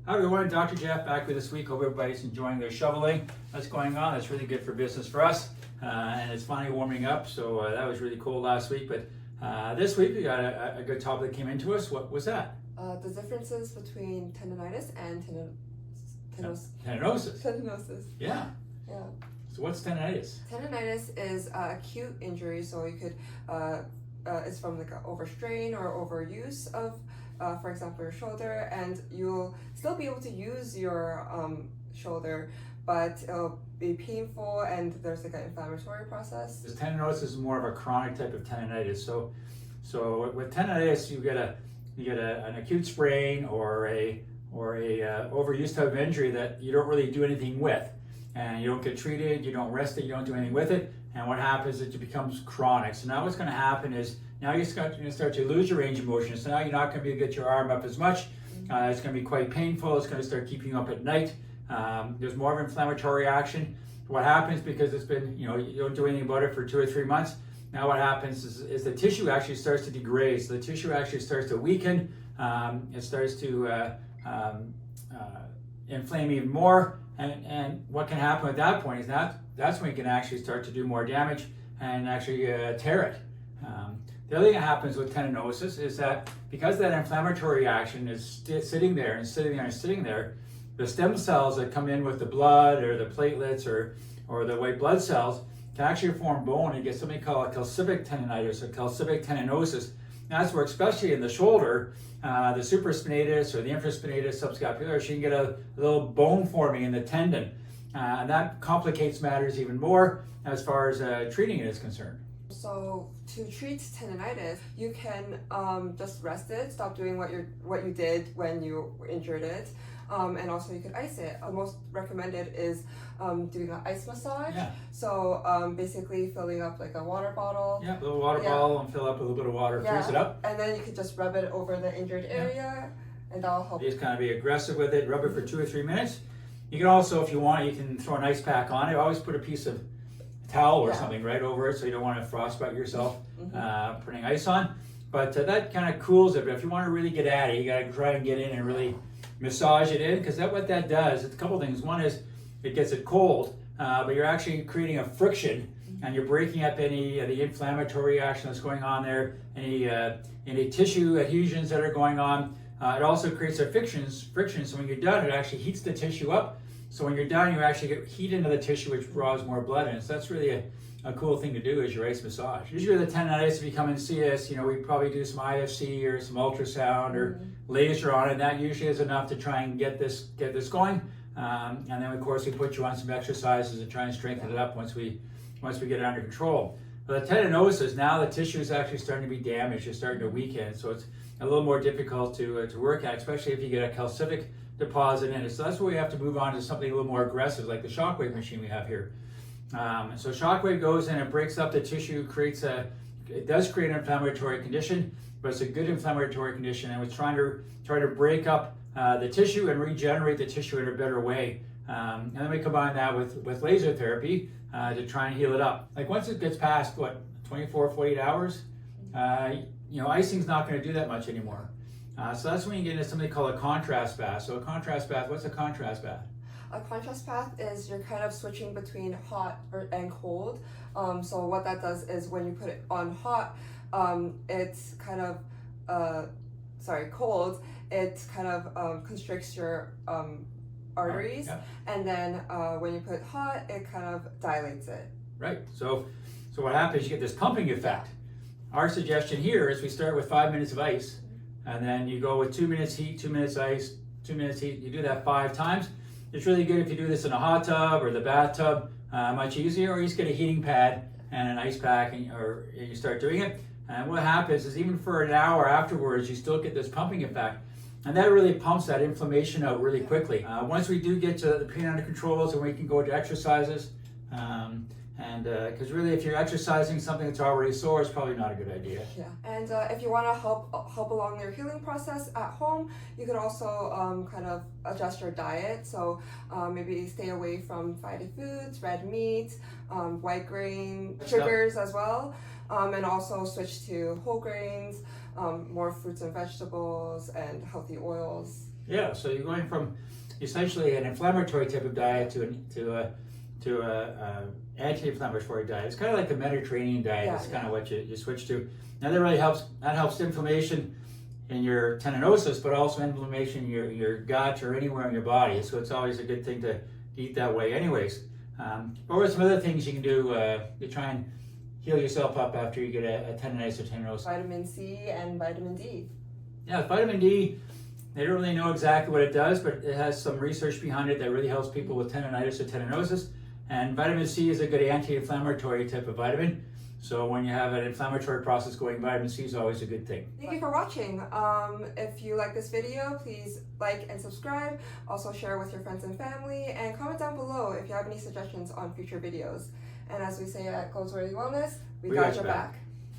Hi everyone, Dr. Jeff back with this week. Hope everybody's enjoying their shoveling. That's going on. That's really good for business for us. And it's finally warming up, so that was really cold last week. But this week we got a good topic that came into us. What was that? The differences between tendinitis and Tendinosis. tendinosis. Yeah. Yeah. So what's tendinitis? Tendinitis is acute injury, so you could it's from like an overstrain or overuse of, for example, your shoulder, and you'll still be able to use your shoulder, but it'll be painful, and there's like an inflammatory process. This tendinosis is more of a chronic type of tendinitis. So with tendinitis, you get an acute sprain or a overuse type of injury that you don't really do anything with, and you don't get treated, you don't rest it, you don't do anything with it. And what happens is it becomes chronic. So now what's going to happen is now you're going to start to lose your range of motion. So now you're not going to be able to get your arm up as much. It's going to be quite painful. It's going to start keeping you up at night. There's more of an inflammatory action. What happens, because it's been, you don't do anything about it for 2 or 3 months, now what happens is the tissue actually starts to degrade. So the tissue actually starts to weaken. It starts to inflame even more. And what can happen at that point is that's when you can actually start to do more damage and actually tear it. The other thing that happens with tendinosis is that because that inflammatory action is sitting there, the stem cells that come in with the blood or the platelets or the white blood cells can actually form bone and get something called a calcific tendinitis or calcific tendinosis. And that's where, especially in the shoulder, the supraspinatus or the infraspinatus subscapularis, you can get a little bone forming in the tendon. And that complicates matters even more as far as treating it is concerned. So to treat tendinitis, you can just rest it, stop doing what you did when you injured it, and also you could ice it. Most recommended is doing an ice massage. Yeah. So basically filling up like a water bottle. Yeah, a little water bottle and fill up with a little bit of water, freeze it up. And then you could just rub it over the injured area, and that'll help. You just kind of be aggressive with it, rub it for 2 or 3 minutes. You can also, if you want, you can throw an ice pack on it. Always put a piece of towel or something right over it so you don't want to frostbite yourself putting ice on. But that kind of cools it. But if you want to really get at it, you got to try and get in and really massage it in, because what that does, it's a couple things. One is it gets it cold, but you're actually creating a friction, and you're breaking up any of the inflammatory action that's going on there, any tissue adhesions that are going on. It also creates a friction, so when you're done, it actually heats the tissue up. So when you're done, you actually get heat into the tissue, which draws more blood in. So that's really a cool thing to do, is your ice massage. Usually the tendinitis, if you come and see us, we probably do some IFC or some ultrasound or laser on it. And that usually is enough to try and get this going. And then of course we put you on some exercises to try and strengthen it up once we get it under control. But the tendinosis, now the tissue is actually starting to be damaged. It's starting to weaken. So it's a little more difficult to work at, especially if you get a calcific deposit in it. So that's where we have to move on to something a little more aggressive, like the shockwave machine we have here. So shockwave goes in and breaks up the tissue, it does create an inflammatory condition, but it's a good inflammatory condition, and it's trying to break up the tissue and regenerate the tissue in a better way. And then we combine that with laser therapy to try and heal it up. Like once it gets past 24, 48 hours, icing's not going to do that much anymore. So that's when you get into something called a contrast bath. So a contrast bath, what's a contrast bath? A contrast bath is you're kind of switching between hot and cold. So what that does is when you put it on hot, it's kind of, cold, it kind of constricts your arteries. And then when you put it hot, it kind of dilates it. Right. So what happens, you get this pumping effect. Our suggestion here is we start with 5 minutes of ice, and then you go with 2 minutes heat, 2 minutes ice, 2 minutes heat. You do that 5 times. It's really good if you do this in a hot tub or the bathtub, much easier, or you just get a heating pad and an ice pack and you start doing it. And what happens is even for an hour afterwards, you still get this pumping effect. And that really pumps that inflammation out really quickly. Once we do get to the pain under control, so we can go to exercises. Because really, if you're exercising something that's already sore, it's probably not a good idea. Yeah, and if you want to help along your healing process at home, you could also kind of adjust your diet. So maybe stay away from fatty foods, red meat, white grain, sugars as well, and also switch to whole grains, more fruits and vegetables, and healthy oils. Yeah, so you're going from essentially an inflammatory type of diet to a anti-inflammatory diet. It's kind of like the Mediterranean diet. Yeah, That's kind of what you switch to. Now that really helps. That helps inflammation in your tendinosis, but also inflammation in your gut or anywhere in your body. So it's always a good thing to eat that way, anyways. Or some other things you can do to try and heal yourself up after you get a tendinitis or tendinosis. Vitamin C and vitamin D. Yeah, vitamin D. They don't really know exactly what it does, but it has some research behind it that really helps people with tendinitis or tendinosis. And vitamin C is a good anti-inflammatory type of vitamin. So when you have an inflammatory process going, vitamin C is always a good thing. Thank you for watching. If you like this video, please like and subscribe. Also share with your friends and family, and comment down below if you have any suggestions on future videos. And as we say at Goldsworthy Wellness, we got your back.